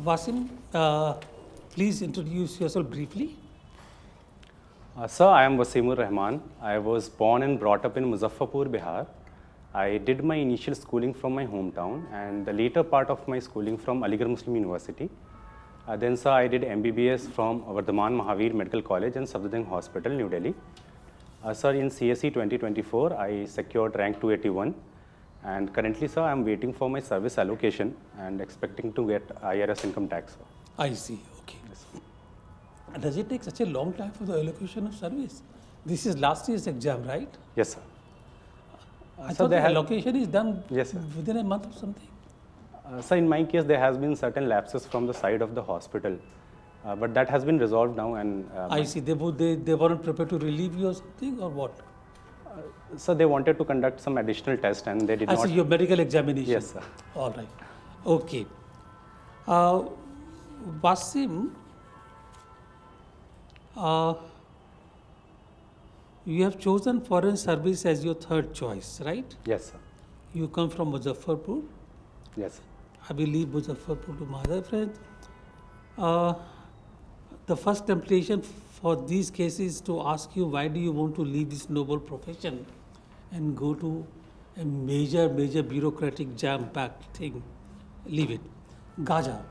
Wasim, please introduce yourself briefly. Sir, I am Wasimur Rahman. I was born and brought up in Muzaffarpur, Bihar. I did my initial schooling from my hometown and the later part of my schooling from Aligarh Muslim University. Then, sir, I did MBBS from Vardhaman Mahavir Medical College and Safdarjung Hospital, New Delhi. Sir, in CSE 2024, I secured rank 281. And currently, sir, I am waiting for my service allocation and expecting to get IRS income tax. Sir. I see, okay. Yes. Does it take such a long time for the allocation of service? This is last year's exam, right? Yes, sir. I thought the allocation is done within a month or something. So in my case, there has been certain lapses from the side of the hospital, but that has been resolved now. And I see. They weren't prepared to relieve you or something, or what? So they wanted to conduct some additional test, and they did not. I see your medical examination. Yes, sir. All right. Okay. Wasim, you have chosen foreign service as your third choice, right? Yes, sir. You come from Muzaffarpur. Yes. I believe Muzaffarpur to my other friend. The first temptation for these cases is to ask you, why do you want to leave this noble profession and go to a major bureaucratic jam-packed thing? Leave it. Gaza.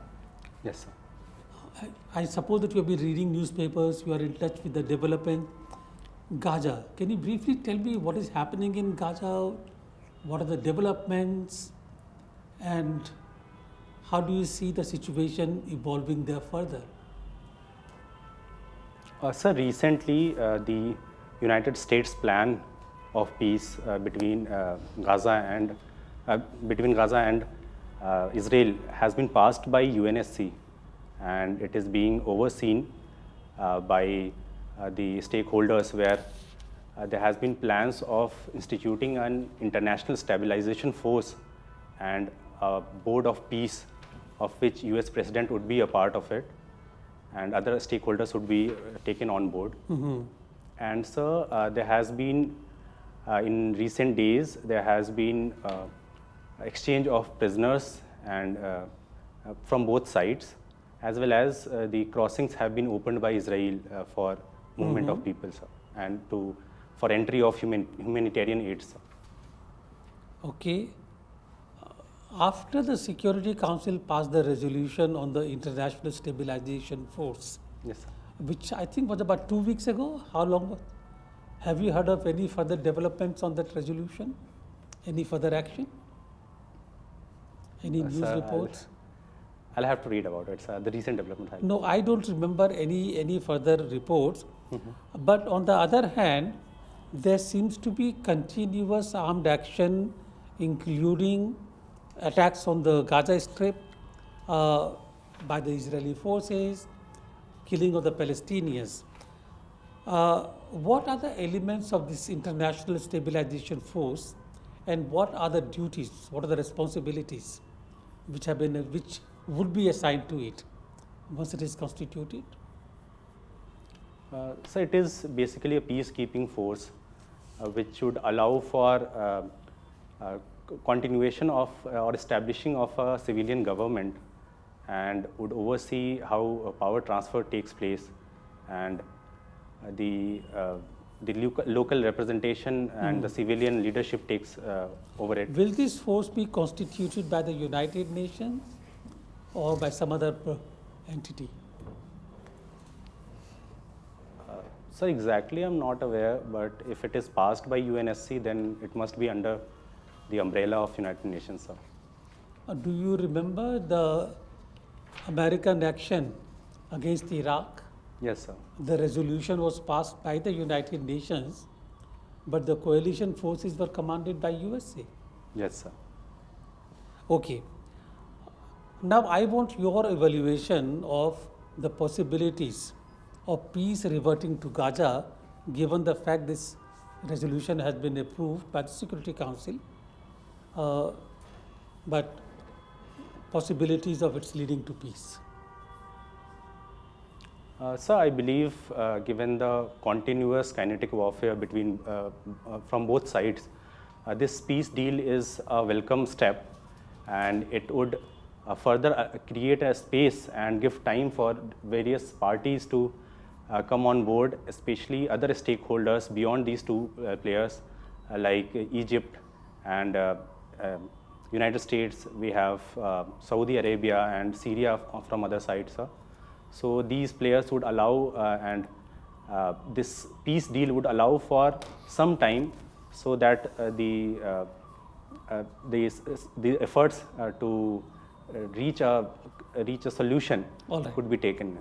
Yes, sir. I suppose that you have been reading newspapers, you are in touch with the development. Gaza, can you briefly tell me what is happening in Gaza? What are the developments? And how do you see the situation evolving there further? Sir, recently the United States plan of peace between Gaza and Israel has been passed by UNSC, and it is being overseen by the stakeholders, where there has been plans of instituting an international stabilization force and a board of peace, of which US President would be a part of it, and other stakeholders would be taken on board. Mm-hmm. And so there has been, in recent days, there has been exchange of prisoners and from both sides, as well as the crossings have been opened by Israel for movement of people, sir, and for entry of humanitarian aid, sir. Okay. After the Security Council passed the resolution on the International Stabilization Force, Yes, sir. which I think was about 2 weeks ago, how long? Have you heard of any further developments on that resolution? Any further action? Any news Sir, reports? I'll have to read about it, sir. The recent development. No, I don't remember any further reports. But on the other hand, there seems to be continuous armed action, including attacks on the Gaza Strip by the Israeli forces, killing of the Palestinians. What are the elements of this international stabilization force, and what are the duties, what are the responsibilities which would be assigned to it once it is constituted? So it is basically a peacekeeping force which should allow for continuation of or establishing of a civilian government, and would oversee how power transfer takes place, and the local representation and the civilian leadership takes over it. Will this force be constituted by the United Nations or by some other entity? So exactly I'm not aware, but if it is passed by UNSC, then it must be under the umbrella of United Nations, sir. Do you remember the American action against Iraq? Yes, sir. The resolution was passed by the United Nations, but the coalition forces were commanded by USA. Yes, sir. Okay. Now I want your evaluation of the possibilities of peace reverting to Gaza, given the fact this resolution has been approved by the Security Council, but possibilities of its leading to peace. Sir, I believe given the continuous kinetic warfare between from both sides, this peace deal is a welcome step, and it would further create a space and give time for various parties to come on board, especially other stakeholders beyond these two players like Egypt and United States. We have Saudi Arabia and Syria from other sides. So these players would allow and this peace deal would allow for some time so that the efforts to reach a solution All right. could be taken.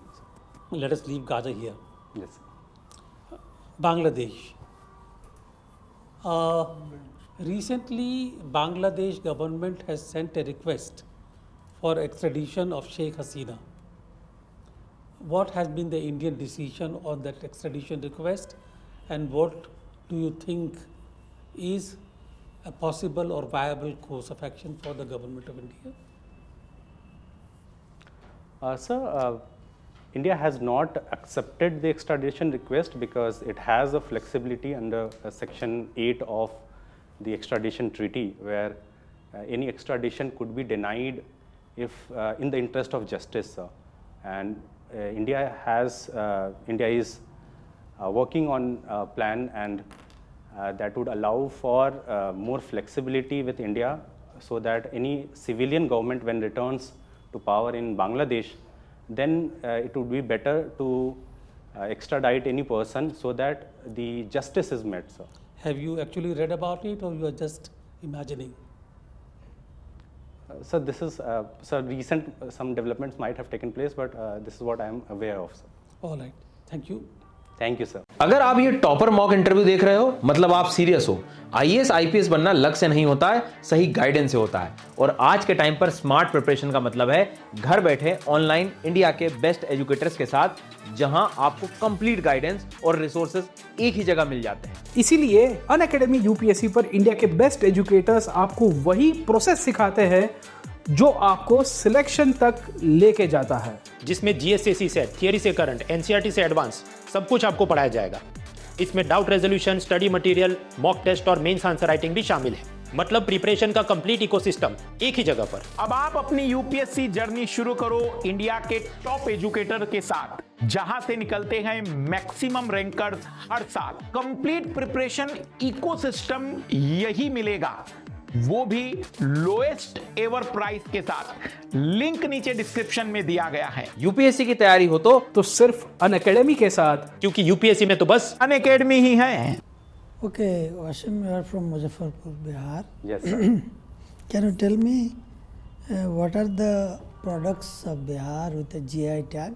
Let us leave Gaza here. Yes. Bangladesh. Recently, Bangladesh government has sent a request for extradition of Sheikh Hasina. What has been the Indian decision on that extradition request, and what do you think is a possible or viable course of action for the government of India? Sir, India has not accepted the extradition request because it has a flexibility under Section 8 of the extradition treaty, where any extradition could be denied if in the interest of justice. And India is working on a plan and that would allow for more flexibility with India, so that any civilian government, when returns to power in Bangladesh, then it would be better to extradite any person so that the justice is met, sir. Have you actually read about it, or you are just imagining? Sir, this is recent. Some developments might have taken place, but this is what I am aware of, sir. All right. Thank you. Thank you, sir. अगर आप ये topper mock interview देख रहे हो, मतलब आप serious हो। IAS IPS बनना लक से नहीं होता है, सही गाइडेंस से होता है। और आज के टाइम पर स्मार्ट प्रिपरेशन का मतलब है घर बैठे ऑनलाइन इंडिया के बेस्ट एजुकेटर्स के साथ, जहां आपको कंप्लीट गाइडेंस और रिसोर्सेज एक ही जगह मिल जाते हैं। इसीलिए अनअकैडमी यूपीएससी पर इंडिया के बेस्ट एजुकेटर्स आपको वही प्रोसेस सिखाते हैं जो आपको सिलेक्शन तक लेके जाता है, जिसमें जीएसएससी से थियरी से करंट, एनसीईआरटी से एडवांस सब कुछ आपको पढ़ाया जाएगा। इसमें doubt resolution, study material, mock test और मेंस आंसर राइटिंग भी शामिल है। मतलब प्रिपरेशन का कंप्लीट इकोसिस्टम एक ही जगह पर। अब आप अपनी यूपीएससी जर्नी शुरू करो इंडिया के टॉप एजुकेटर के साथ, जहां से निकलते हैं मैक्सिमम रैंकर्स हर साल। कंप्लीट प्रिपरेशन इकोसिस्टम यही मिलेगा, वो भी लोएस्ट एवर प्राइस के साथ। लिंक नीचे डिस्क्रिप्शन में दिया गया है। यूपीएससी की तैयारी हो तो सिर्फ अनअकैडमी के साथ, क्योंकि यूपीएससी में तो बस अनअकैडमी ही है। Okay, Wasim, you are from Muzaffarpur, Bihar. Yes, sir. Can you tell me what are the products of Bihar with a GI tag?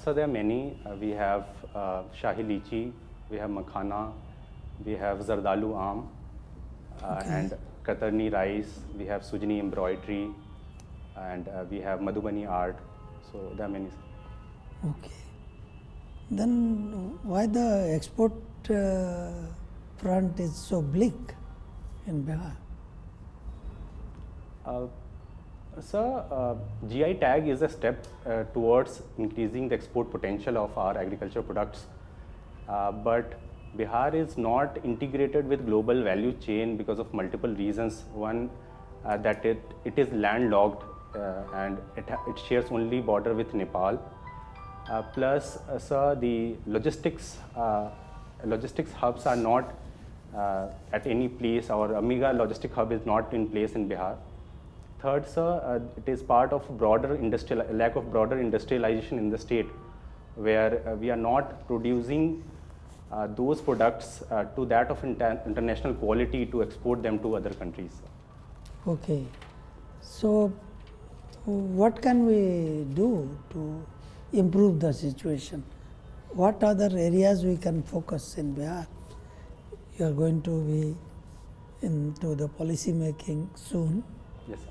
So there are many. We have Shahi Lychee, we have Makhana, we have Zardalu Aam, and Katarni rice, we have Sujni embroidery, and we have Madhubani art. So there are many. Okay. Then why the export front is so bleak in Bihar? Sir, GI tag is a step towards increasing the export potential of our agriculture products. But Bihar is not integrated with global value chain because of multiple reasons. One, that it is landlocked and it shares only border with Nepal. Plus, sir, the logistics hubs are not at any place. Our Amiga logistic hub is not in place in Bihar. Third, sir, it is part of lack of broader industrialization in the state, where we are not producing those products to that of international quality to export them to other countries. Okay. So what can we do to improve the situation? What other areas we can focus in Bihar? You are going to be into the policy making soon. Yes, sir.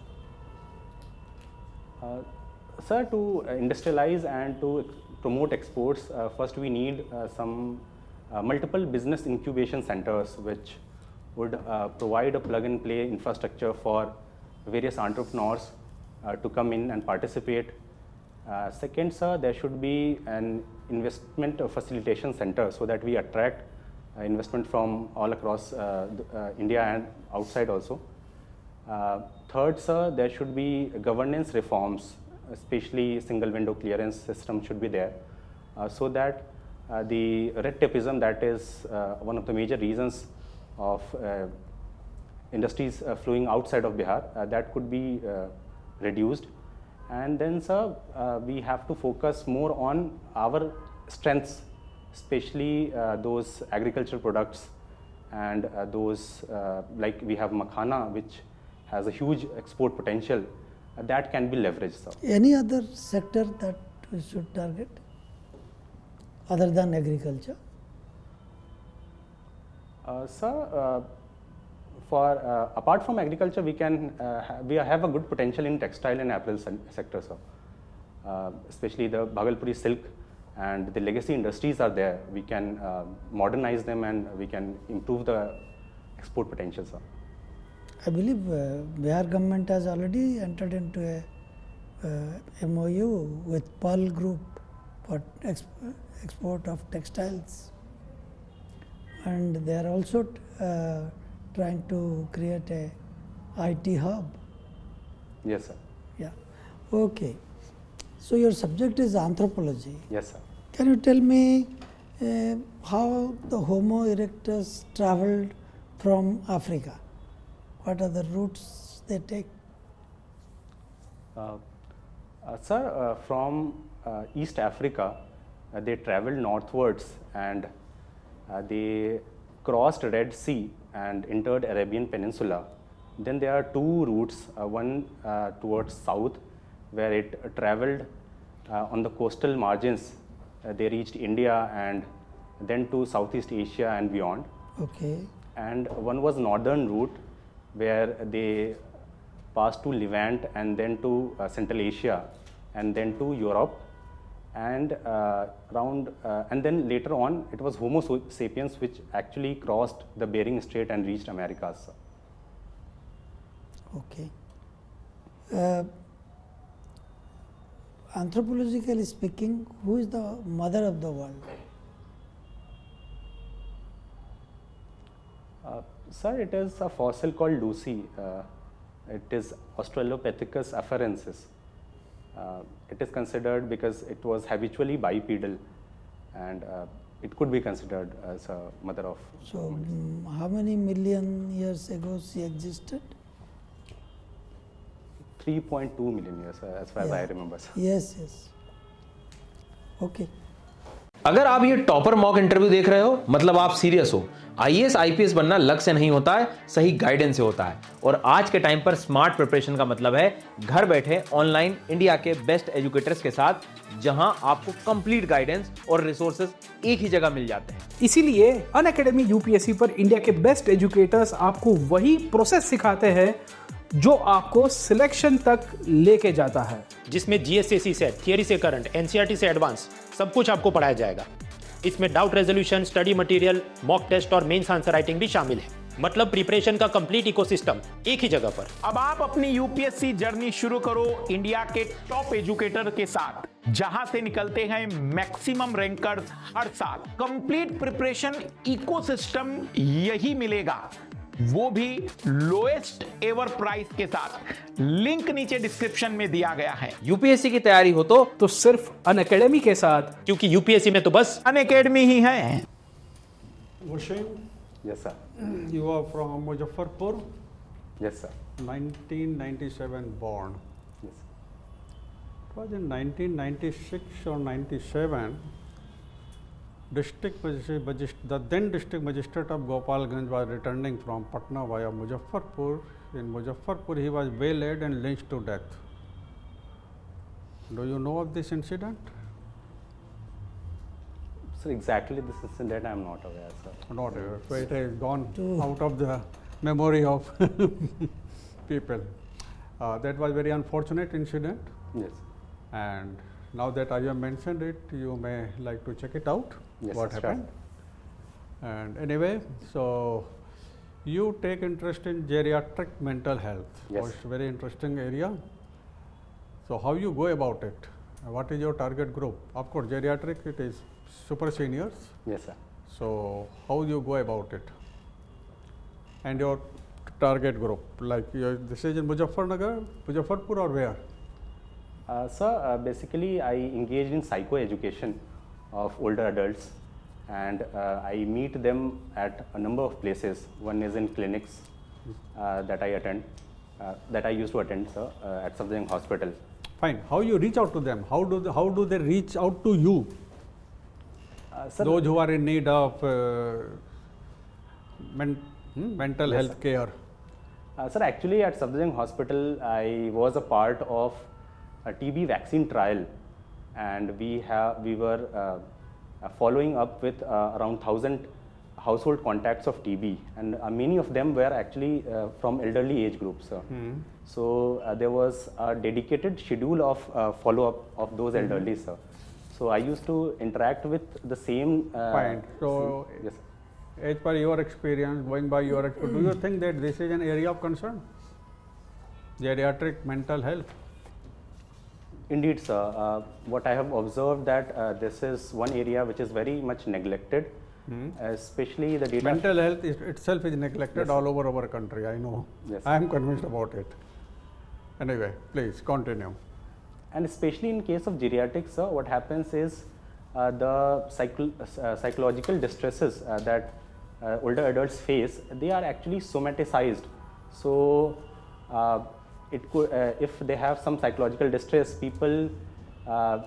Sir, to industrialize and to promote exports, first we need some multiple business incubation centers which would provide a plug-and-play infrastructure for various entrepreneurs to come in and participate. Second, sir, there should be an investment facilitation center so that we attract investment from all across India and outside also. Third, sir, there should be governance reforms, especially single window clearance system should be there, so that the red tapeism, that is one of the major reasons of industries flowing outside of Bihar, that could be reduced. And then, sir, we have to focus more on our strengths, especially those agricultural products and those like we have makhana, which has a huge export potential, that can be leveraged, sir. Any other sector that we should target other than agriculture? Sir, for apart from agriculture, we can we have a good potential in textile and apparel sector, sir. Especially the Bhagalpuri silk and the legacy industries are there. We can modernize them and we can improve the export potential, sir. I believe Bihar government has already entered into a MOU with Pearl Group for export of textiles, and they are also trying to create a IT hub. Yes, sir. Yeah. Okay. So your subject is anthropology. Yes, sir. Can you tell me how the Homo erectus traveled from Africa? What are the routes they take? Sir, from East Africa, they traveled northwards and they crossed Red Sea and entered Arabian Peninsula. Then there are two routes, one towards south, where it traveled on the coastal margins. They reached India and then to Southeast Asia and beyond. Okay. And one was northern route, where they passed to Levant and then to Central Asia and then to Europe, and and then later on it was Homo sapiens which actually crossed the Bering Strait and reached Americas. Okay. Anthropologically speaking, who is the mother of the world? Sir, it is a fossil called Lucy. It is Australopithecus afarensis. It is considered because it was habitually bipedal, and it could be considered as a mother of. So, how many million years ago she existed? 3.2 million years, as far as I remember, sir. Yes, yes. Okay. अगर आप ये topper mock interview देख रहे हो, मतलब आप serious हो। IAS IPS बनना लक से नहीं होता है, सही गाइडेंस से होता है। और आज के टाइम पर स्मार्ट प्रिपरेशन का मतलब है घर बैठे ऑनलाइन इंडिया के बेस्ट एजुकेटर्स के साथ, जहां आपको कंप्लीट गाइडेंस और रिसोर्सेज एक ही जगह मिल जाते हैं। इसीलिए अनअकैडमी यूपीएससी पर इंडिया के बेस्ट एजुकेटर्स आपको वही प्रोसेस सिखाते हैं जो आपको सिलेक्शन तक लेके जाता है, जिसमें जीएसएससी से थियरी से करंट, एनसीईआरटी से एडवांस सब कुछ आपको पढ़ाया जाएगा। इसमें doubt resolution, study material, mock test और मेंस आंसर राइटिंग भी शामिल है। मतलब प्रिपरेशन का कंप्लीट इकोसिस्टम एक ही जगह पर। अब आप अपनी यूपीएससी जर्नी शुरू करो इंडिया के टॉप एजुकेटर के साथ, जहां से निकलते हैं मैक्सिमम रैंकर्स हर साल। कंप्लीट प्रिपरेशन इकोसिस्टम यही मिलेगा, वो भी लोएस्ट एवर प्राइस के साथ। लिंक नीचे डिस्क्रिप्शन में दिया गया है। यूपीएससी की तैयारी हो तो सिर्फ अनअकैडमी के साथ, क्योंकि यूपीएससी में तो बस अनअकैडमी ही है। Wasim, Yes, sir. you are from Muzaffarpur, Yes, sir. 1997 born. Yes. It was in 1996 or 97, the then district magistrate of Gopalganj was returning from Patna via Muzaffarpur. In Muzaffarpur, he was waylaid and lynched to death. Do you know of this incident? So exactly this incident I am not aware, sir. Not aware. So it has gone out of the memory of people. That was very unfortunate incident, Yes. and now that I have mentioned it, you may like to check it out, Yes, what sure. happened. And anyway, so you take interest in geriatric mental health. Yes. So it's a very interesting area. So how you go about it? What is your target group? Of course, geriatric, it is super seniors. Yes, sir. So how you go about it? And your target group? Like this is in Muzaffarpur or where? Sir, basically I engaged in psychoeducation of older adults, and I meet them at a number of places. One is in clinics that I used to attend, sir, at Safdarjung Hospital. Fine. How you reach out to them? How do they reach out to you? Sir, Those who are in need of mental health care. Sir, actually at Safdarjung Hospital, I was a part of a TB vaccine trial, and we were following up with around 1,000 household contacts of TB, and many of them were actually from elderly age groups. So there was a dedicated schedule of follow-up of those elderly, sir. So I used to interact with the same. Fine. So, yes, as per your experience, going by your experience, do you think that this is an area of concern? Geriatric mental health. indeed, sir. What I have observed that this is one area which is very much neglected, especially the data. Mental health itself is neglected Yes, all over our country. I know. Yes. I am convinced about it. Anyway, please continue. And especially in case of geriatrics, sir, what happens is the psychological distresses that older adults face, they are actually somaticized. So it could, if they have some psychological distress, people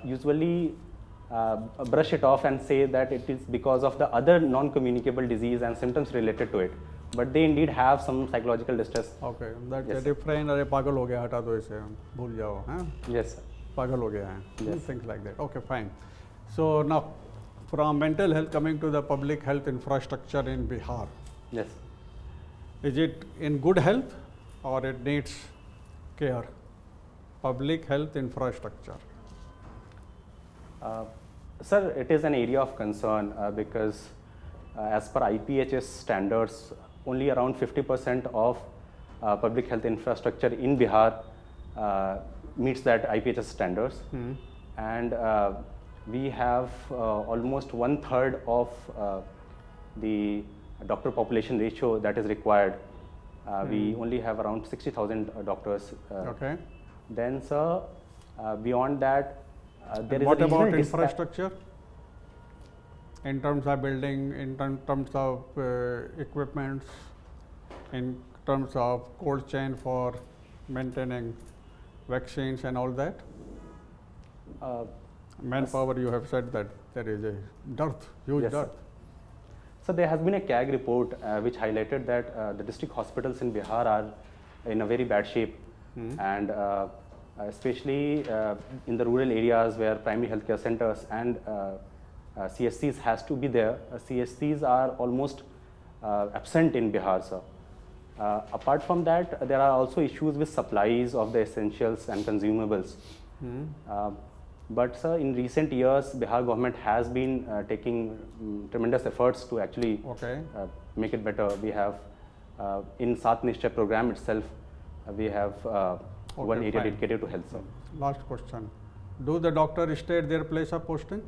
usually brush it off and say that it is because of the other non-communicable disease and symptoms related to it. But they indeed have some psychological distress. Okay, that Yes, refrain, अरे पागल हो गया, हटा दो इसे, भूल जाओ, हाँ? Yes, sir. पागल हो गया है. Yes. Things like that. Okay, fine. So now, from mental health coming to the public health infrastructure in Bihar, Yes. is it in good health or it needs care? Public health infrastructure. Sir, it is an area of concern because as per IPHS standards, only around 50% of public health infrastructure in Bihar meets that IPHS standards. And we have almost 1/3 of the doctor population ratio that is required. We only have around 60,000 doctors. Okay. Then, sir, beyond that, there And is what a about regional infrastructure? In terms of building, in terms of equipments, in terms of cold chain for maintaining vaccines and all that? Manpower, you have said that there is a dearth, huge Yes, sir. dearth. So there has been a CAG report which highlighted that the district hospitals in Bihar are in a very bad shape, and especially in the rural areas where primary healthcare centers and CSCs has to be there. CSCs are almost absent in Bihar, sir. Apart from that, there are also issues with supplies of the essentials and consumables. But sir, in recent years, Bihar government has been taking tremendous efforts to actually Okay. make it better. We have in Sat Nishchay program itself, we have one area fine. dedicated to health, sir. Last question. Do the doctor stay at their place of posting?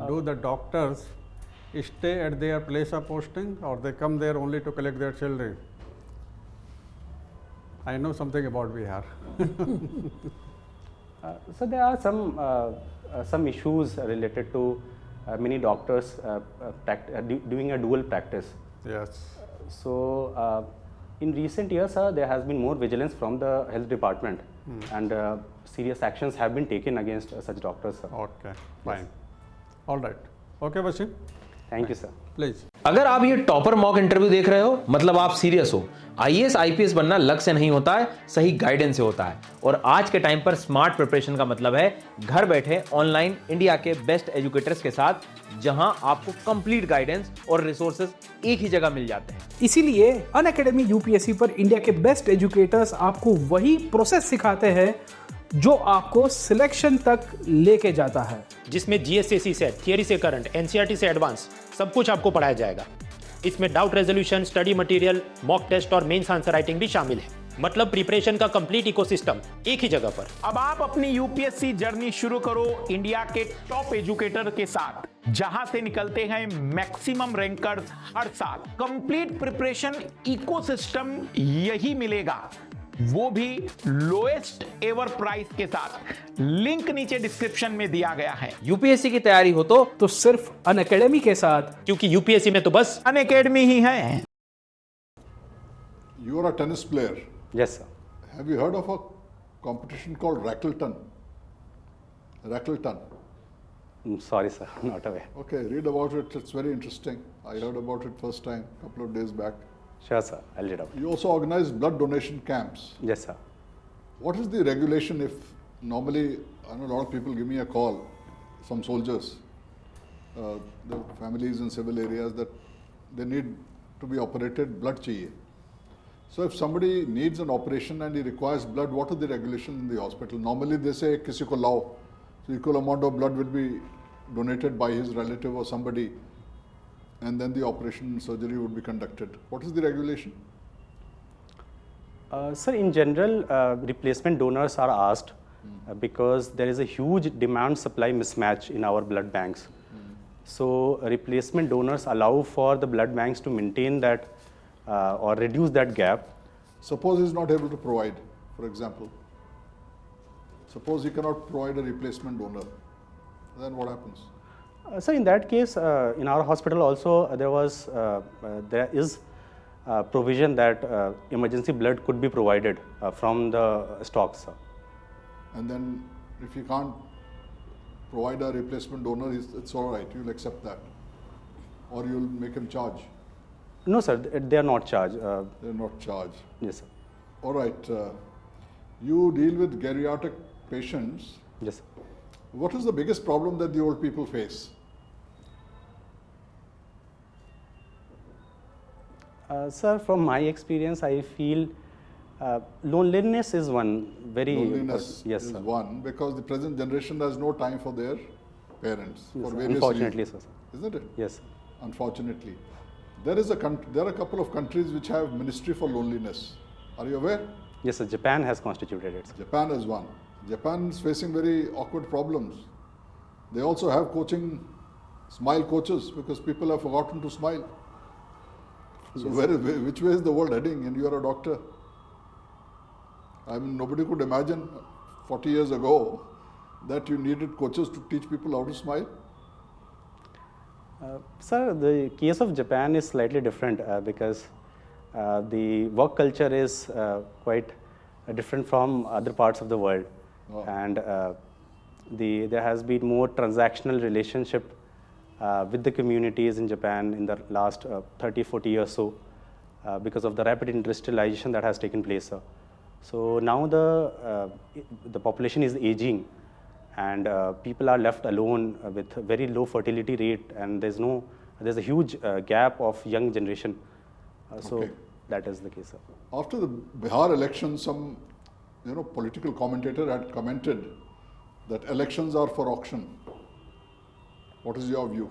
Do the doctors stay at their place of posting, or they come there only to collect their children? I know something about Bihar. So there are some issues related to many doctors doing a dual practice. Yes. So in recent years, there has been more vigilance from the health department, and serious actions have been taken against such doctors, sir. Okay. Fine. All right. Okay, Wasim. Thank you, sir. Please. अगर आप ये topper mock interview देख रहे हो, मतलब आप serious हो। IAS IPS बनना लक से नहीं होता है, सही गाइडेंस से होता है। और आज के टाइम पर स्मार्ट प्रिपरेशन का मतलब है घर बैठे ऑनलाइन इंडिया के बेस्ट एजुकेटर्स के साथ, जहां आपको कंप्लीट गाइडेंस और रिसोर्सेज एक ही जगह मिल जाते हैं। इसीलिए अनअकैडमी यूपीएससी पर इंडिया के बेस्ट एजुकेटर्स आपको वही प्रोसेस सिखाते हैं जो आपको सिलेक्शन तक लेके जाता है, जिसमें जीएस से सीसेट, थियरी से करंट, एनसीईआरटी से एडवांस सब कुछ आपको पढ़ाया जाएगा। इसमें doubt resolution, study material, mock test और मेंस आंसर राइटिंग भी शामिल है। मतलब प्रिपरेशन का कंप्लीट इकोसिस्टम एक ही जगह पर। अब आप अपनी यूपीएससी जर्नी शुरू करो इंडिया के टॉप एजुकेटर के साथ, जहां से निकलते हैं मैक्सिमम रैंकर्स हर साल। कंप्लीट प्रिपरेशन इकोसिस्टम यही मिलेगा, वो भी लोएस्ट एवर प्राइस के साथ। लिंक नीचे डिस्क्रिप्शन में दिया गया है। यूपीएससी की तैयारी हो तो सिर्फ अनअकैडमी के साथ, क्योंकि यूपीएससी में तो बस अनअकैडमी ही है। You are a tennis player. Yes, sir. Have you heard of a competition called Rackleton? Rackleton. Sorry, sir, not aware. Okay, read about it. It's very interesting. I heard about it first time a couple of days back. Sure, sir, I'll read out. You also organize blood donation camps. Yes, sir. What is the regulation if normally, I know a lot of people give me a call, some soldiers, the families in civil areas, that they need to be operated, blood chahiye. So if somebody needs an operation and he requires blood, what are the regulations in the hospital? Normally they say kisi ko lao, so equal amount of blood will be donated by his relative or somebody, and then the operation surgery would be conducted. What is the regulation? Sir, in general, replacement donors are asked because there is a huge demand-supply mismatch in our blood banks. So replacement donors allow for the blood banks to maintain that or reduce that gap. Suppose he is not able to provide, for example. Suppose he cannot provide a replacement donor, then what happens? So in that case, in our hospital also there is provision that emergency blood could be provided from the stocks. And then if he can't provide a replacement donor, it's all right, you'll accept that. Or you'll make him charge. No, sir, they are not charged. They're not charged. Yes, sir. All right. You deal with geriatric patients. Yes, sir. What is the biggest problem that the old people face? Sir, from my experience, I feel loneliness is one very Loneliness yes, is sir. one, because the present generation has no time for their parents Yes, for sir. various Unfortunately, reasons. sir. Isn't it? Yes, sir. Unfortunately. There are a couple of countries which have ministry for loneliness. Are you aware? Yes, sir. Japan has constituted it. Sir. Japan is one. Japan is facing very awkward problems. They also have coaching, smile coaches, because people have forgotten to smile. So which way is the world heading? And you are a doctor. I mean, nobody could imagine 40 years ago that you needed coaches to teach people how to smile. Sir, the case of Japan is slightly different because the work culture is quite different from other parts of the world. Oh. And there has been more transactional relationship with the communities in Japan in the last 30-40 years so because of the rapid industrialization that has taken place. So now the population is aging and people are left alone with very low fertility rate, and there's a huge gap of young generation. So Okay. that is the case, sir. After the Bihar election, some political commentator had commented that elections are for auction. What is your view?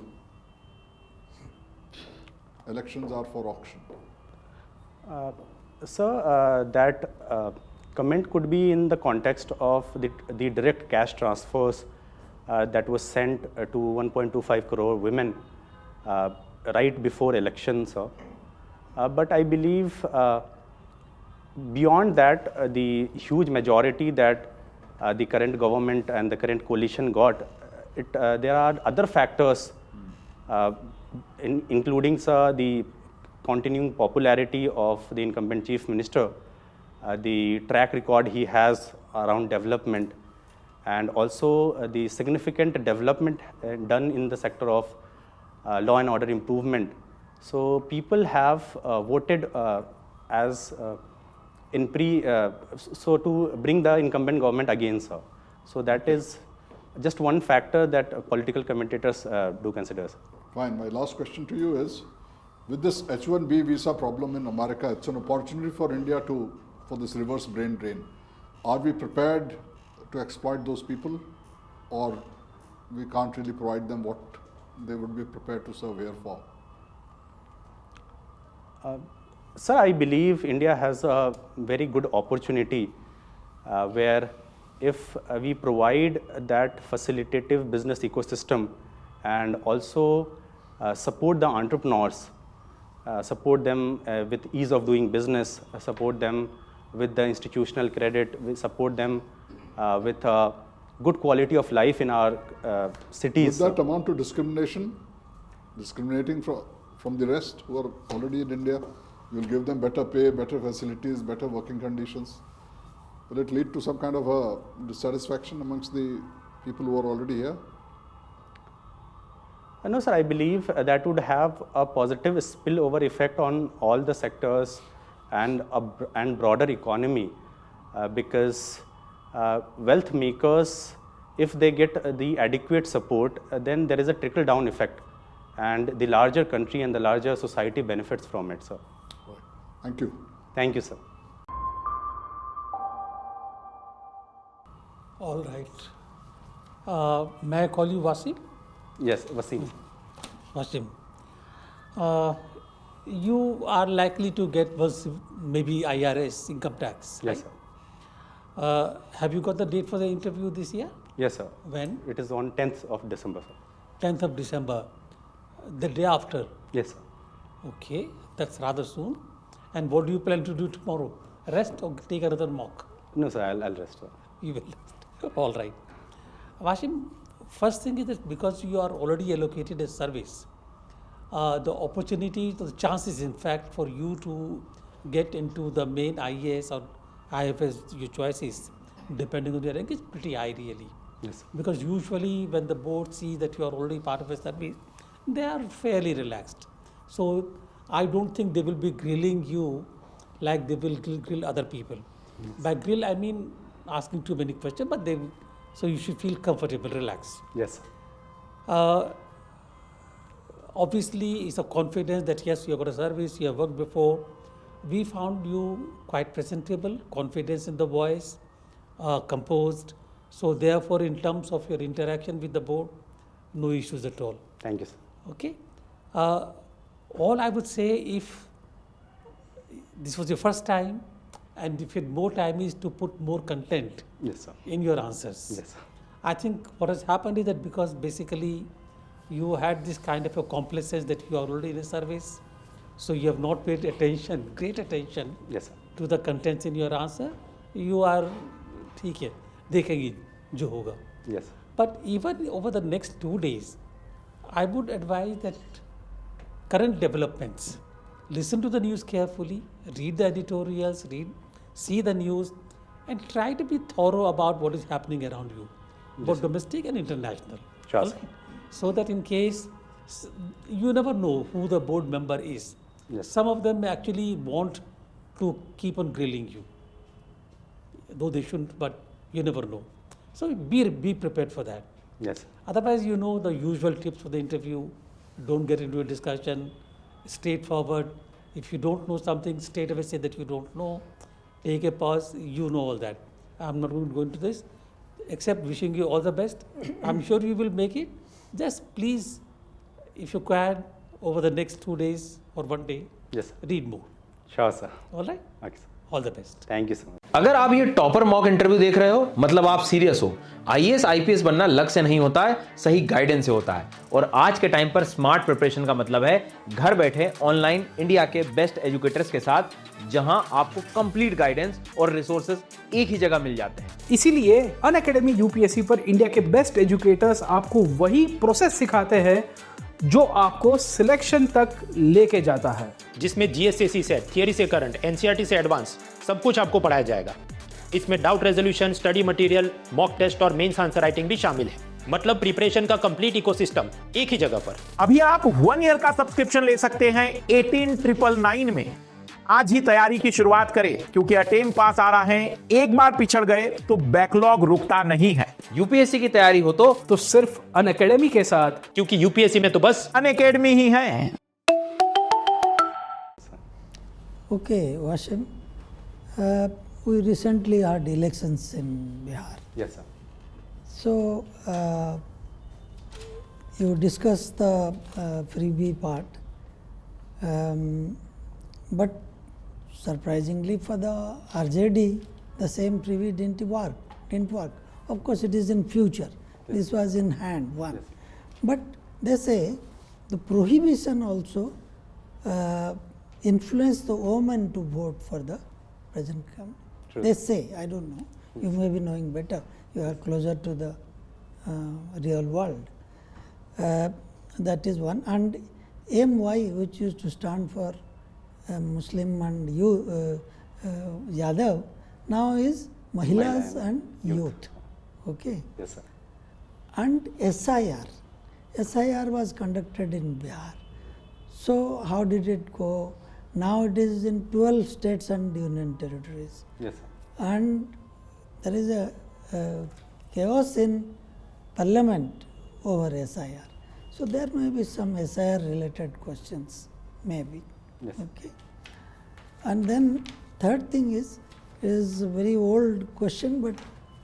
Elections are for auction. Sir, that comment could be in the context of the direct cash transfers that was sent to 1.25 crore women right before elections, sir. But I believe beyond that, the huge majority that the current government and the current coalition got, there are other factors, including, sir, the continuing popularity of the incumbent chief minister, the track record he has around development, and also the significant development done in the sector of law and order improvement. So people have voted as so to bring the incumbent government against her. So that is just one factor that political commentators do consider. Fine. My last question to you is, with this H-1B visa problem in America, it's an opportunity for India for this reverse brain drain. Are we prepared to exploit those people, or we can't really provide them what they would be prepared to serve here for? Sir, I believe India has a very good opportunity where if we provide that facilitative business ecosystem and also support the entrepreneurs, support them with ease of doing business, support them with the institutional credit, we support them with good quality of life in our cities. Would that amount to discrimination? Discriminating from the rest who are already in India? You will give them better pay, better facilities, better working conditions. Will it lead to some kind of a dissatisfaction amongst the people who are already here? No, sir, I believe that would have a positive spillover effect on all the sectors and broader economy because wealth makers, if they get the adequate support, then there is a trickle-down effect and the larger country and the larger society benefits from it, sir. Right. Thank you. Thank you, sir. All right. May I call you Wasim? Yes, Wasim. Wasim. You are likely to get maybe IRS, income tax. Yes, right? sir. Have you got the date for the interview this year? Yes, sir. When? It is on 10th of December, sir. 10th of December. The day after. Yes, sir. Okay, that's rather soon. And what do you plan to do tomorrow? Rest or take another mock? No, sir, I'll rest, sir. You will rest. All right. Wasim, first thing is that because you are already allocated a service, the opportunity, the chances in fact for you to get into the main IAS or IFS, your choices, depending on your rank, is pretty high really. Yes, sir. Because usually when the board sees that you are already part of a service, they are fairly relaxed. So I don't think they will be grilling you like they will grill other people. Yes. By grill, I mean asking too many questions, but so you should feel comfortable, relaxed. Yes, sir. Obviously, it's a confidence that yes, you have got a service, you have worked before. We found you quite presentable, confidence in the voice, composed. So therefore, in terms of your interaction with the board, no issues at all. Thank you, sir. Okay. All I would say, if this was your first time, and if you had more time, is to put more content Yes, sir. in your answers. Yes, sir. I think what has happened is that because basically you had this kind of a complacence that you are already in a service, so you have not paid attention, great attention Yes, sir. to the contents in your answer. You are, ठीक है, देखेंगे जो होगा. Yes, sir. But even over the next 2 days, I would advise that current developments, listen to the news carefully, read the editorials, see the news, and try to be thorough about what is happening around you, both domestic and international. Sure, All sir. right? So that in case, you never know who the board member is. Yes. Some of them actually want to keep on grilling you, though they shouldn't, but you never know. So be prepared for that. Yes, sir. Otherwise, you know the usual tips for the interview. Don't get into a discussion. Straightforward. If you don't know something, straight away say that you don't know. Take a pause. You know all that. I'm not going to go into this, except wishing you all the best. I'm sure you will make it. Just please, if you can, over the next 2 days or 1 day, Yes, sir. read more. Sure, sir. All right? Okay, sir. All the best. Thank you so much. अगर आप ये topper mock interview देख रहे हो, मतलब आप serious हो। IAS IPS बनना लक से नहीं होता है, सही गाइडेंस से होता है। और आज के टाइम पर स्मार्ट प्रिपरेशन का मतलब है घर बैठे ऑनलाइन इंडिया के बेस्ट एजुकेटर्स के साथ, जहां आपको कंप्लीट गाइडेंस और रिसोर्सेज एक ही जगह मिल जाते हैं। इसीलिए अनअकैडमी यूपीएससी पर इंडिया के बेस्ट एजुकेटर्स आपको वही प्रोसेस सिखाते हैं जो आपको सिलेक्शन तक लेके जाता है, जिसमें जीएस से सेट, थियरी से करंट, एनसीईआरटी से एडवांस सब कुछ आपको पढ़ाया जाएगा। इसमें doubt resolution, study material, mock test और मेंस आंसर राइटिंग भी शामिल है। मतलब प्रिपरेशन का कंप्लीट इकोसिस्टम एक ही जगह पर। अभी आप 1 ईयर का सब्सक्रिप्शन ले सकते हैं 18,999 में। आज ही तैयारी की शुरुआत करें, क्योंकि अटेम्प्ट पास आ रहा है। एक बार पिछड़ गए तो बैकलॉग रुकता नहीं है। यूपीएससी की तैयारी हो तो सिर्फ अनअकैडमी के साथ, क्योंकि यूपीएससी में तो बस अनअकैडमी ही है। Okay, Wasim, we recently had elections in Bihar. Yes, sir. So, you discussed the freebie part, but surprisingly for the RJD, the same privy didn't work. Of course, it is in future. This was in hand, one. But they say the prohibition also influenced the women to vote for the present government. They say, I don't know. You may be knowing better. You are closer to the real world. That is one. And MY, which used to stand for Muslim and Yadav, now is Mahilas and Youth. Okay. Yes, sir. And SIR was conducted in Bihar. So how did it go? Now it is in 12 states and union territories. Yes, sir. And there is a chaos in parliament over SIR. So there may be some SIR related questions, maybe. Yes. Okay. And then third thing is a very old question, but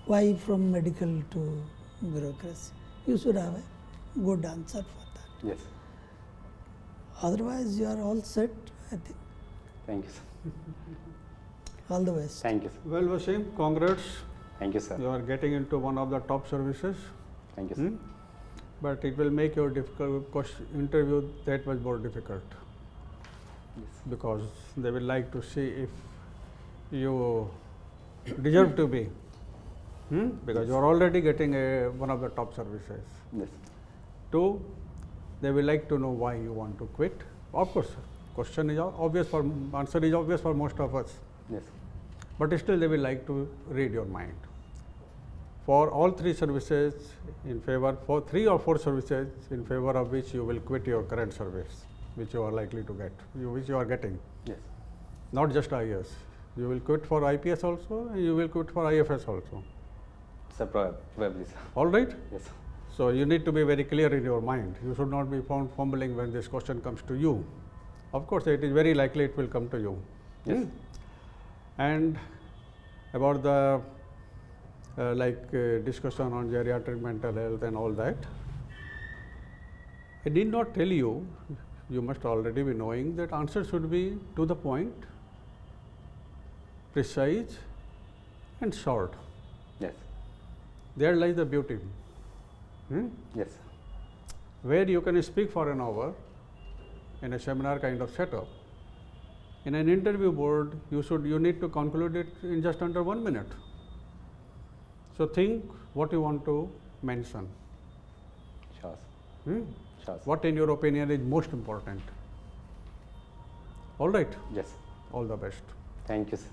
why from medical to bureaucracy? You should have a good answer for that. Yes. Otherwise, you are all set, I think. Thank you, sir. All the best. Thank you, sir. Well, Wasim, congrats. Thank you, sir. You are getting into one of the top services. Thank you, sir. But it will make your interview that much more difficult. Because they will like to see if you deserve to be. Because you are already getting one of the top services. Yes. 2, they will like to know why you want to quit. Of course, question is obvious for, answer is obvious for most of us. Yes. But still they will like to read your mind. For all 3 services in favor, for 3 or 4 services in favor of which you will quit your current service, which you are likely to get, which you are getting. Yes. Not just IAS. You will quit for IPS also, and you will quit for IFS also. Sir, probably, sir. All right? Yes, sir. So you need to be very clear in your mind. You should not be found fumbling when this question comes to you. Of course, it is very likely it will come to you. Yes. And about the discussion on geriatric mental health and all that, I did not tell you, you must already be knowing that answer should be to the point, precise and short. Yes. There lies the beauty. Yes. Where you can speak for an hour in a seminar kind of setup, in an interview board you need to conclude it in just under 1 minute. So think what you want to mention. Sure, sir. Sure, sir. What in your opinion is most important? All right. Yes. All the best. Thank you, sir.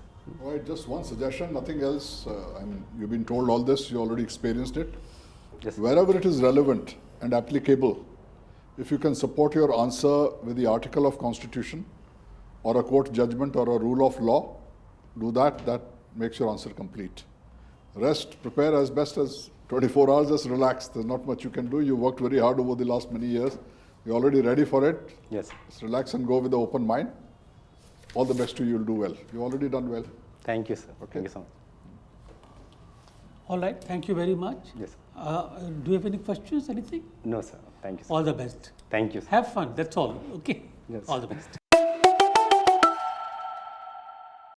All right, just one suggestion, nothing else. I mean, you've been told all this, you already experienced it. Yes, sir. Wherever it is relevant and applicable, if you can support your answer with the article of Constitution or a court judgment or a rule of law, do that. That makes your answer complete. Rest, prepare as best as 24 hours, just relax. There's not much you can do. You worked very hard over the last many years. You're already ready for it. Yes. Just relax and go with an open mind. All the best to you, you'll do well. You've already done well. Thank you, sir. Okay. Thank you so much. All right, thank you very much. Yes. Do you have any questions, anything? No, sir. Thank you, sir. All the best. Thank you, sir. Have fun, that's all. Okay? Yes. All the best.